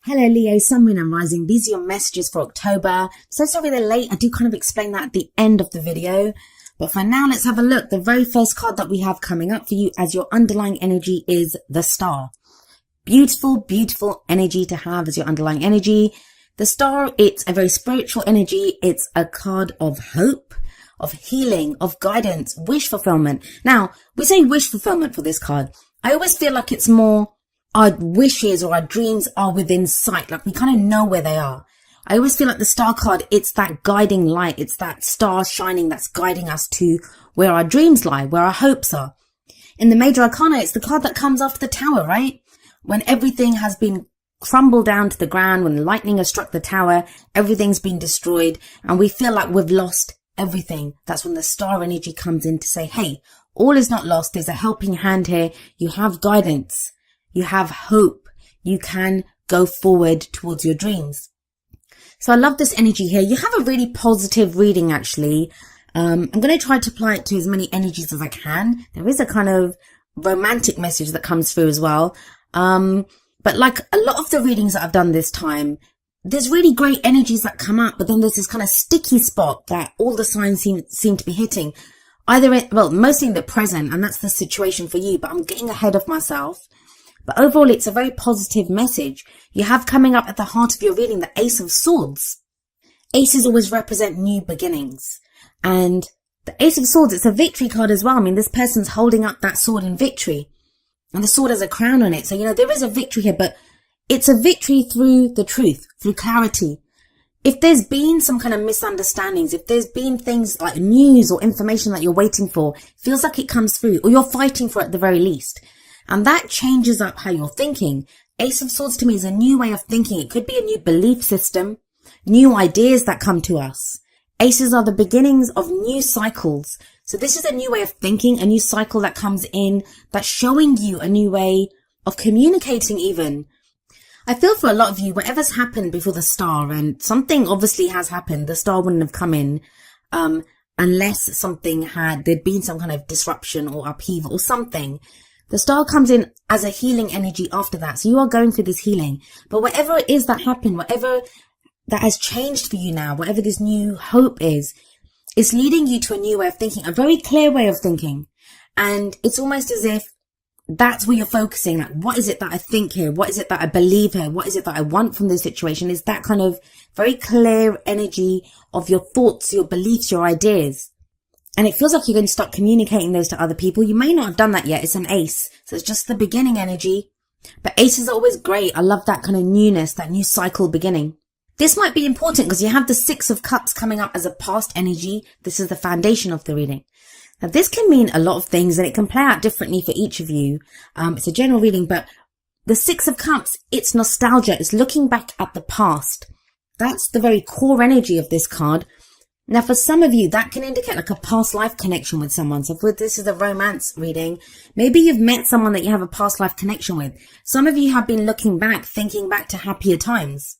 Hello Leo, Sun, Moon and Rising. These are your messages for October. So sorry they're late. I do kind of explain that at the end of the video. But for now, let's have a look. The very first card that we have coming up for you as your underlying energy is the Star. Beautiful, beautiful energy to have as your underlying energy. The Star, it's a very spiritual energy. It's a card of hope, of healing, of guidance, wish fulfillment. Now, we say wish fulfillment for this card. I always feel like it's more our wishes or our dreams are within sight. Like we kind of know where they are. I always feel like the Star card, it's that guiding light. It's that star shining that's guiding us to where our dreams lie, where our hopes are. In the Major Arcana, it's the card that comes after the Tower, right? When everything has been crumbled down to the ground, when lightning has struck the tower, everything's been destroyed, and we feel like we've lost everything. That's when the Star energy comes in to say, hey, all is not lost. There's a helping hand here. You have guidance. You have hope. You can go forward towards your dreams. So I love this energy here. You have a really positive reading, actually. I'm going to try to apply it to as many energies as I can. There is a kind of romantic message that comes through as well. But like a lot of the readings that I've done this time, there's really great energies that come up, but then there's this kind of sticky spot that all the signs seem to be hitting. Mostly in the present, and that's the situation for you, but I'm getting ahead of myself. But overall, it's a very positive message. You have coming up at the heart of your reading the Ace of Swords. Aces always represent new beginnings. And the Ace of Swords, it's a victory card as well. I mean, this person's holding up that sword in victory. And the sword has a crown on it. So, there is a victory here, but it's a victory through the truth, through clarity. If there's been some kind of misunderstandings, if there's been things like news or information that you're waiting for, feels like it comes through, or you're fighting for it at the very least. And that changes up how you're thinking. Ace of Swords to me is a new way of thinking. It could be a new belief system, new ideas that come to us. Aces are the beginnings of new cycles. So this is a new way of thinking, a new cycle that comes in, that's showing you a new way of communicating even. I feel for a lot of you, whatever's happened before the Star, and something obviously has happened, the Star wouldn't have come in, unless there'd been some kind of disruption or upheaval or something. The Star comes in as a healing energy after that. So you are going through this healing. But whatever it is that happened, whatever that has changed for you now, whatever this new hope is, it's leading you to a new way of thinking, a very clear way of thinking. And it's almost as if that's where you're focusing. Like, what is it that I think here? What is it that I believe here? What is it that I want from this situation? Is that kind of very clear energy of your thoughts, your beliefs, your ideas. And it feels like you're going to start communicating those to other people. You may not have done that yet. It's an ace. So it's just the beginning energy. But aces are always great. I love that kind of newness, that new cycle beginning. This might be important because you have the Six of Cups coming up as a past energy. This is the foundation of the reading. Now this can mean a lot of things and it can play out differently for each of you. It's a general reading, but the Six of Cups, it's nostalgia. It's looking back at the past. That's the very core energy of this card. Now, for some of you, that can indicate like a past life connection with someone. So if this is a romance reading, maybe you've met someone that you have a past life connection with. Some of you have been looking back, thinking back to happier times.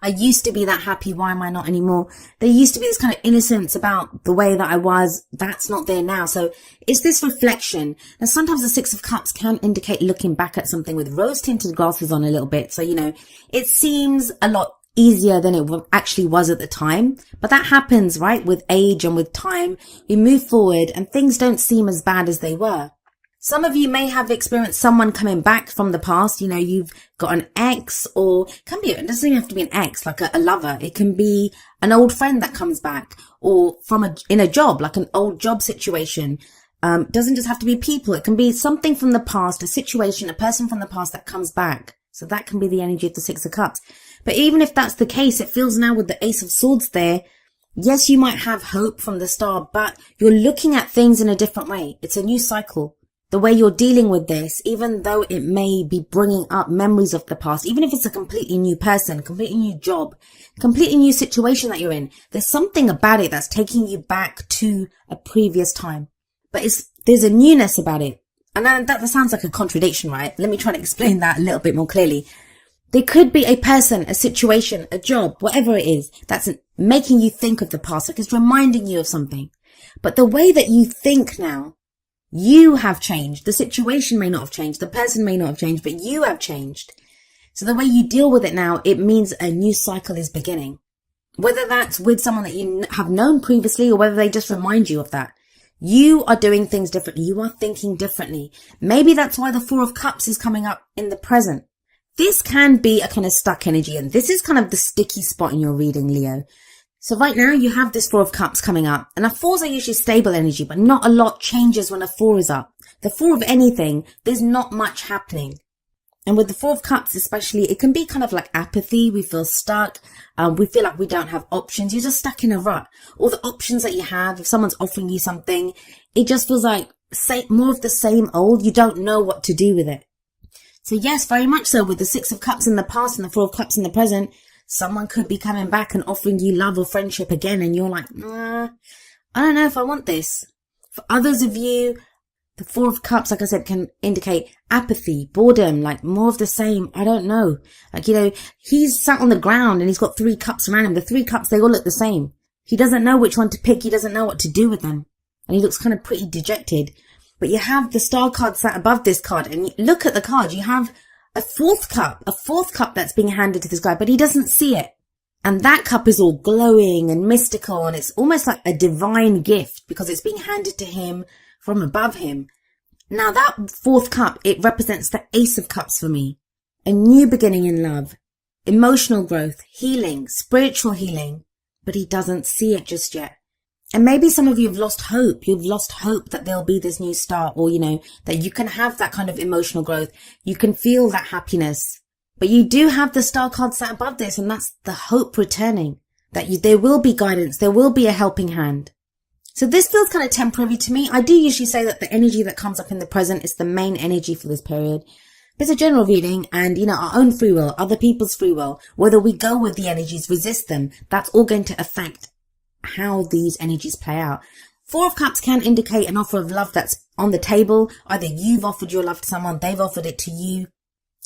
I used to be that happy. Why am I not anymore? There used to be this kind of innocence about the way that I was. That's not there now. So it's this reflection. Now, sometimes the Six of Cups can indicate looking back at something with rose-tinted glasses on a little bit. So, it seems a lot easier than it actually was at the time. But that happens, right? With age and with time, we move forward and things don't seem as bad as they were. Some of you may have experienced someone coming back from the past. You've got an ex, or it doesn't even have to be an ex, like a lover. It can be an old friend that comes back, or in a job, like an old job situation. Doesn't just have to be people. It can be something from the past, a situation, a person from the past that comes back. So that can be the energy of the Six of Cups. But even if that's the case, it feels now with the Ace of Swords there, yes, you might have hope from the Star, but you're looking at things in a different way. It's a new cycle. The way you're dealing with this, even though it may be bringing up memories of the past, even if it's a completely new person, completely new job, completely new situation that you're in, there's something about it that's taking you back to a previous time. But there's a newness about it. And that sounds like a contradiction, right? Let me try to explain that a little bit more clearly. There could be a person, a situation, a job, whatever it is, that's making you think of the past, like it's reminding you of something. But the way that you think now, you have changed. The situation may not have changed. The person may not have changed, but you have changed. So the way you deal with it now, it means a new cycle is beginning. Whether that's with someone that you have known previously or whether they just remind you of that. You are doing things differently. You are thinking differently. Maybe that's why the Four of Cups is coming up in the present. This can be a kind of stuck energy, and this is kind of the sticky spot in your reading, Leo. So right now you have this Four of Cups coming up, and a fours are usually stable energy, but not a lot changes when a four is up. The four of anything, there's not much happening. And with the Four of Cups especially, it can be kind of like apathy. We feel stuck. We feel like we don't have options. You're just stuck in a rut. All the options that you have, if someone's offering you something, it just feels like more of the same old. You don't know what to do with it. So yes, very much so. With the Six of Cups in the past and the Four of Cups in the present, someone could be coming back and offering you love or friendship again. And you're like, I don't know if I want this. For others of you, the Four of Cups, like I said, can indicate apathy, boredom, like more of the same. I don't know. Like, he's sat on the ground and he's got 3 cups around him. The 3 cups, they all look the same. He doesn't know which one to pick. He doesn't know what to do with them. And he looks kind of pretty dejected. But you have the Star card sat above this card. And you look at the card. You have a fourth cup that's being handed to this guy, but he doesn't see it. And that cup is all glowing and mystical. And it's almost like a divine gift because it's being handed to him from above him. Now that fourth cup, it represents the Ace of Cups for me. A new beginning in love, emotional growth, healing, spiritual healing, but he doesn't see it just yet. And maybe some of you have lost hope. You've lost hope that there'll be this new start or, that you can have that kind of emotional growth. You can feel that happiness, but you do have the Star card sat above this, and that's the hope returning, that there will be guidance. There will be a helping hand. So this feels kind of temporary to me. I do usually say that the energy that comes up in the present is the main energy for this period. But it's a general reading and, our own free will, other people's free will, whether we go with the energies, resist them, that's all going to affect how these energies play out. Four of Cups can indicate an offer of love that's on the table. Either you've offered your love to someone, they've offered it to you,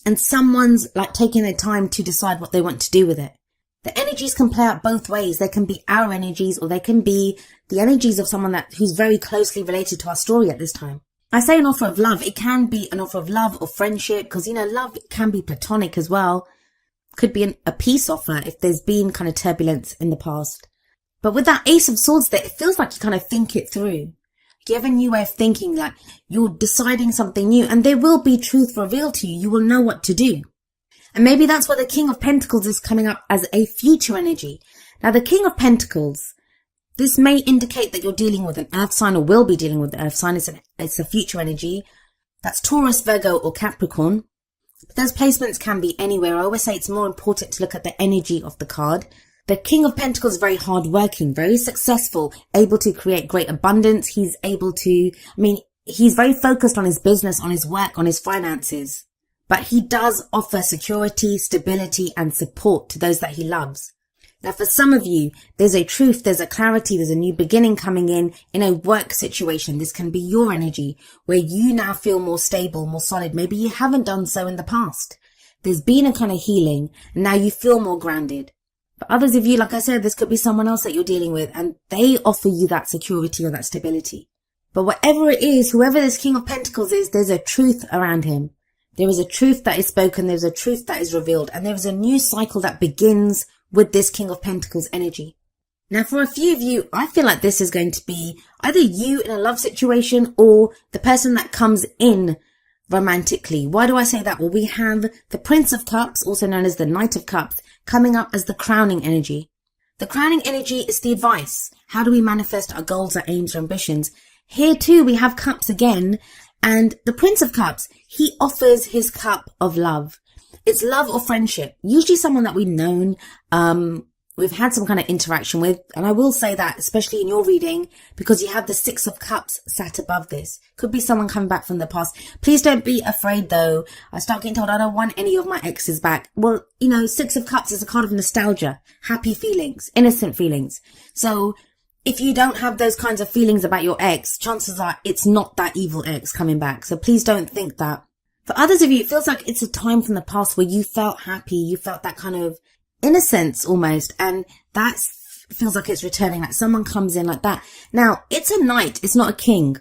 and someone's like taking their time to decide what they want to do with it. The energies can play out both ways. They can be our energies or they can be the energies of someone who's very closely related to our story at this time. I say an offer of love. It can be an offer of love or friendship because, love can be platonic as well. Could be a peace offer if there's been kind of turbulence in the past. But with that Ace of Swords there, it feels like you kind of think it through. You have a new way of thinking, like you're deciding something new and there will be truth revealed to you. You will know what to do. And maybe that's why the King of Pentacles is coming up as a future energy. Now, the King of Pentacles, this may indicate that you're dealing with an earth sign or will be dealing with the earth sign. It's a future energy. That's Taurus, Virgo, or Capricorn. But those placements can be anywhere. I always say it's more important to look at the energy of the card. The King of Pentacles is very hardworking, very successful, able to create great abundance. He's very focused on his business, on his work, on his finances. But he does offer security, stability, and support to those that he loves. Now, for some of you, there's a truth, there's a clarity, there's a new beginning coming in a work situation. This can be your energy where you now feel more stable, more solid. Maybe you haven't done so in the past. There's been a kind of healing, and now you feel more grounded. For others of you, like I said, this could be someone else that you're dealing with, and they offer you that security or that stability. But whatever it is, whoever this King of Pentacles is, there's a truth around him. There is a truth that is spoken, there's a truth that is revealed, and there is a new cycle that begins with this King of Pentacles energy. Now, for a few of you, I feel like this is going to be either you in a love situation or the person that comes in romantically. Why do I say that? Well, we have the Prince of Cups, also known as the Knight of Cups, coming up as the crowning energy. The crowning energy is the advice. How do we manifest our goals, our aims, our ambitions? Here too, we have cups again. And the Prince of Cups, he offers his cup of love. It's love or friendship. Usually someone that we've known, we've had some kind of interaction with. And I will say that, especially in your reading, because you have the Six of Cups sat above this. Could be someone coming back from the past. Please don't be afraid though. I start getting told I don't want any of my exes back. Well, Six of Cups is a card of nostalgia, happy feelings, innocent feelings. So if you don't have those kinds of feelings about your ex, chances are it's not that evil ex coming back. So please don't think that. For others of you, it feels like it's a time from the past where you felt happy. You felt that kind of innocence almost. And that feels like it's returning, like someone comes in like that. Now, it's a knight. It's not a king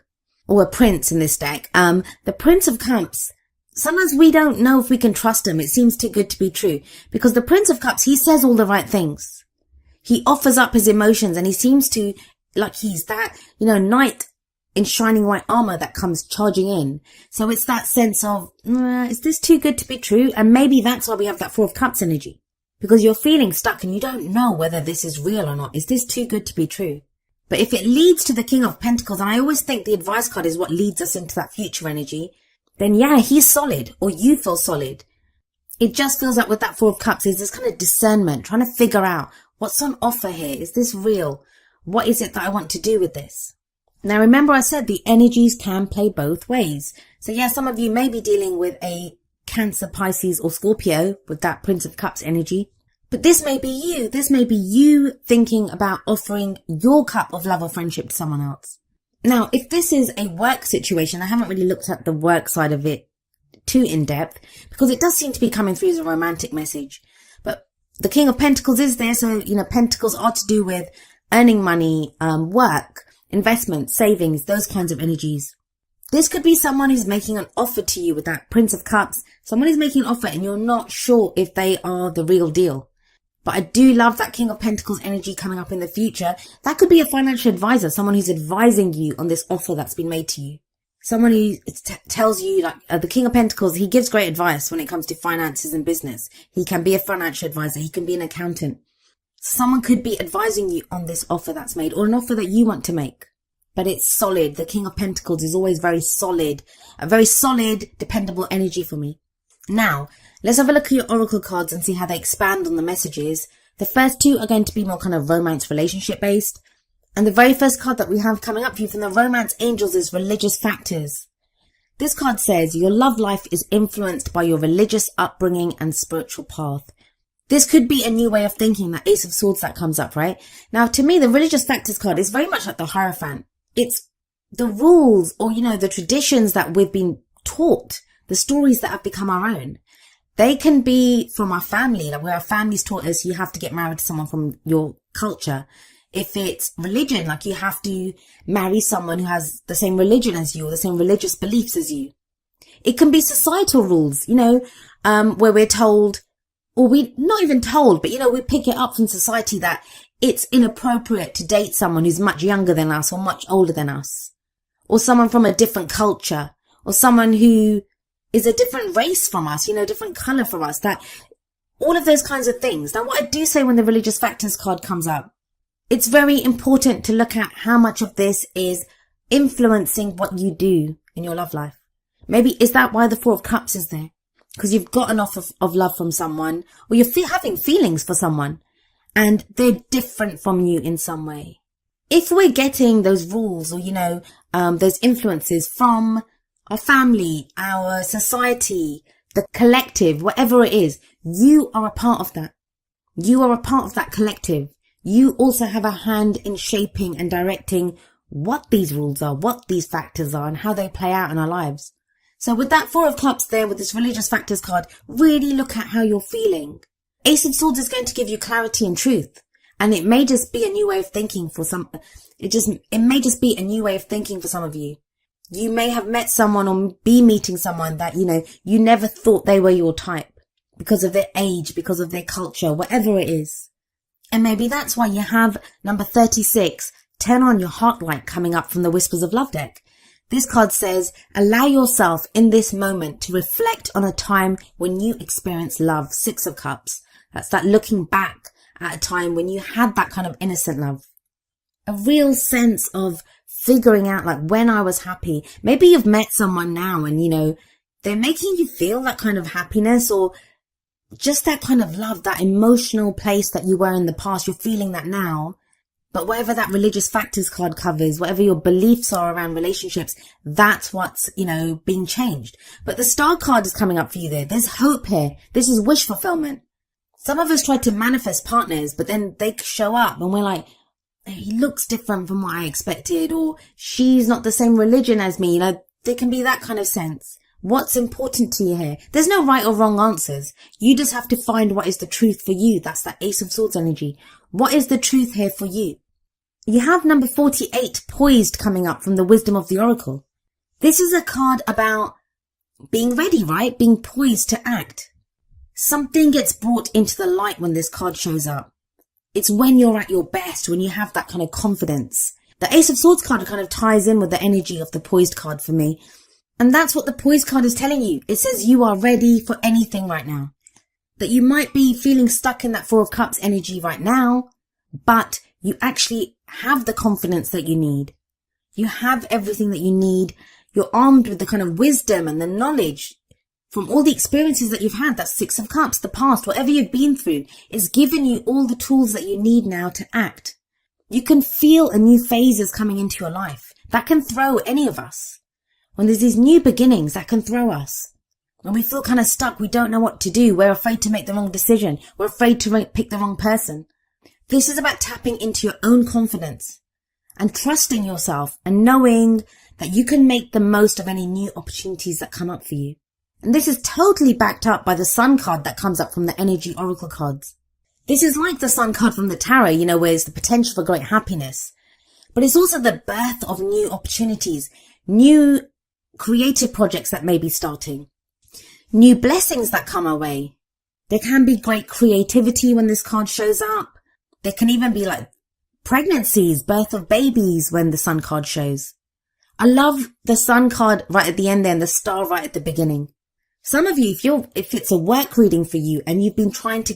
or a prince in this deck. The Prince of Cups sometimes we don't know if we can trust him. It seems too good to be true. Because the Prince of Cups, he says all the right things. He offers up his emotions and he seems to, like he's that, knight in shining white armor that comes charging in. So it's that sense of, is this too good to be true? And maybe that's why we have that Four of Cups energy. Because you're feeling stuck and you don't know whether this is real or not. Is this too good to be true? But if it leads to the King of Pentacles, and I always think the advice card is what leads us into that future energy, then yeah, he's solid, or you feel solid. It just feels like with that Four of Cups is this kind of discernment, trying to figure out what's on offer here. Is this real? What is it that I want to do with this? Now remember I said the energies can play both ways. So yeah, some of you may be dealing with a Cancer, Pisces or Scorpio with that Prince of Cups energy. But this may be you. This may be you thinking about offering your cup of love or friendship to someone else. Now, if this is a work situation, I haven't really looked at the work side of it too in depth because it does seem to be coming through as a romantic message. But the King of Pentacles is there. So, Pentacles are to do with earning money, work, investment, savings, those kinds of energies. This could be someone who's making an offer to you with that Prince of Cups. Someone who's making an offer and you're not sure if they are the real deal. But I do love that King of Pentacles energy coming up in the future. That could be a financial advisor, someone who's advising you on this offer that's been made to you. Someone who tells you, the King of Pentacles, he gives great advice when it comes to finances and business. He can be a financial advisor. He can be an accountant. Someone could be advising you on this offer that's made or an offer that you want to make. But it's solid. The King of Pentacles is always very solid. A very solid, dependable energy for me. Now, let's have a look at your oracle cards and see how they expand on the messages. The first two are going to be more kind of romance relationship based. And the very first card that we have coming up for you from the Romance Angels is Religious Factors. This card says your love life is influenced by your religious upbringing and spiritual path. This could be a new way of thinking, that Ace of Swords that comes up, right? Now, to me, the Religious Factors card is very much like the Hierophant. It's the rules or, the traditions that we've been taught, the stories that have become our own. They can be from our family, like where our families taught us you have to get married to someone from your culture. If it's religion, like you have to marry someone who has the same religion as you or the same religious beliefs as you. It can be societal rules, where we're told, or we not even told, but we pick it up from society that it's inappropriate to date someone who's much younger than us or much older than us, or someone from a different culture, or someone who is a different race from us, different color from us, that all of those kinds of things. Now, what I do say when the Religious Factors card comes up, it's very important to look at how much of this is influencing what you do in your love life. Maybe is that why the Four of Cups is there? Because you've got an offer of love from someone, or you're having feelings for someone, and they're different from you in some way. If we're getting those rules or, those influences from our family, our society, the collective, whatever it is, you are a part of that. You are a part of that collective. You also have a hand in shaping and directing what these rules are, what these factors are, and how they play out in our lives. So with that Four of Cups there, with this Religious Factors card, really look at how you're feeling. Ace of Swords is going to give you clarity and truth. And it may just be a new way of thinking for some, it may just be a new way of thinking for some of you. You may have met someone or be meeting someone that, you never thought they were your type because of their age, because of their culture, whatever it is. And maybe that's why you have number 36, turn on your heart light, coming up from the Whispers of Love deck. This card says, allow yourself in this moment to reflect on a time when you experienced love. Six of Cups. That's that looking back at a time when you had that kind of innocent love. A real sense of figuring out, like, when I was happy. Maybe you've met someone now and, they're making you feel that kind of happiness or just that kind of love, that emotional place that you were in the past. You're feeling that now. But whatever that Religious Factors card covers, whatever your beliefs are around relationships, that's what's, being changed. But the Star card is coming up for you there. There's hope here. This is wish fulfillment. Some of us try to manifest partners, but then they show up and we're like, he looks different from what I expected, or she's not the same religion as me. There can be that kind of sense. What's important to you here? There's no right or wrong answers. You just have to find what is the truth for you. That's that Ace of Swords energy. What is the truth here for you? You have number 48, Poised, coming up from the Wisdom of the Oracle. This is a card about being ready, right? Being poised to act. Something gets brought into the light when this card shows up. It's when you're at your best, when you have that kind of confidence. The Ace of Swords card kind of ties in with the energy of the poised card for me. And that's what the poised card is telling you. It says you are ready for anything right now. That you might be feeling stuck in that Four of Cups energy right now, but you actually have the confidence that you need. You have everything that you need. You're armed with the kind of wisdom and the knowledge from all the experiences that you've had. That Six of Cups, the past, whatever you've been through, is giving you all the tools that you need now to act. You can feel a new phases coming into your life. That can throw any of us. When there's these new beginnings, that can throw us. When we feel kind of stuck, we don't know what to do. We're afraid to make the wrong decision. We're afraid to pick the wrong person. This is about tapping into your own confidence and trusting yourself and knowing that you can make the most of any new opportunities that come up for you. And this is totally backed up by the Sun card that comes up from the Energy Oracle cards. This is like the Sun card from the Tarot, where it's the potential for great happiness. But it's also the birth of new opportunities, new creative projects that may be starting, new blessings that come our way. There can be great creativity when this card shows up. There can even be like pregnancies, birth of babies when the Sun card shows. I love the Sun card right at the end there and the star right at the beginning. Some of you, if it's a work reading for you and you've been trying to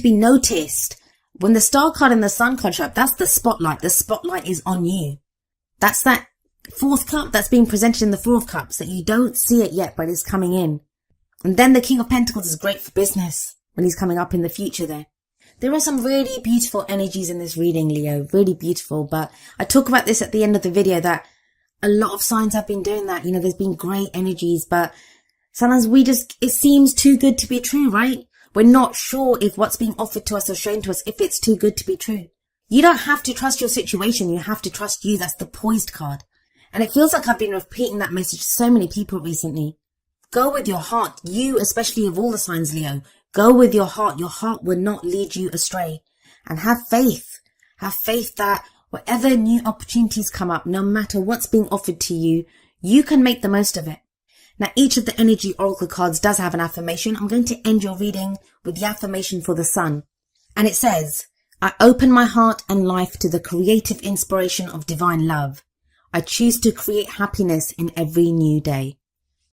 be noticed, when the star card and the Sun card show up, that's the spotlight. The spotlight is on you. That's that fourth cup that's being presented in the Four of Cups that you don't see it yet, but it's coming in. And then the King of Pentacles is great for business when he's coming up in the future there. There are some really beautiful energies in this reading, Leo. Really beautiful. But I talk about this at the end of the video that a lot of signs have been doing that. There's been great energies, but sometimes it seems too good to be true, right? We're not sure if what's being offered to us or shown to us, if it's too good to be true. You don't have to trust your situation. You have to trust you. That's the poised card. And it feels like I've been repeating that message to so many people recently. Go with your heart. You, especially of all the signs, Leo, go with your heart. Your heart will not lead you astray. And have faith. Have faith that whatever new opportunities come up, no matter what's being offered to you, you can make the most of it. Now, each of the Energy Oracle cards does have an affirmation. I'm going to end your reading with the affirmation for the Sun. And it says, I open my heart and life to the creative inspiration of divine love. I choose to create happiness in every new day.